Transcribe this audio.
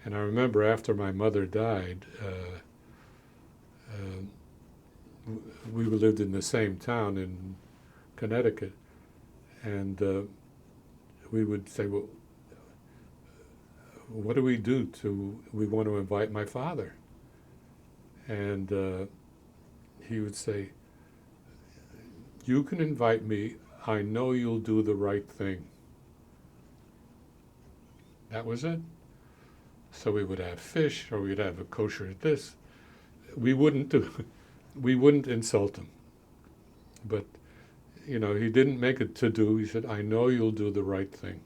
And I remember after my mother died, we lived in the same town in Connecticut, and we would say, well, what do we do we want to invite my father? And he would say, you can invite me, I know you'll do the right thing. That was it. So we would have fish, or we'd have a kosher this. We wouldn't do, we wouldn't insult him. But, he didn't make it to do. He said, I know you'll do the right thing.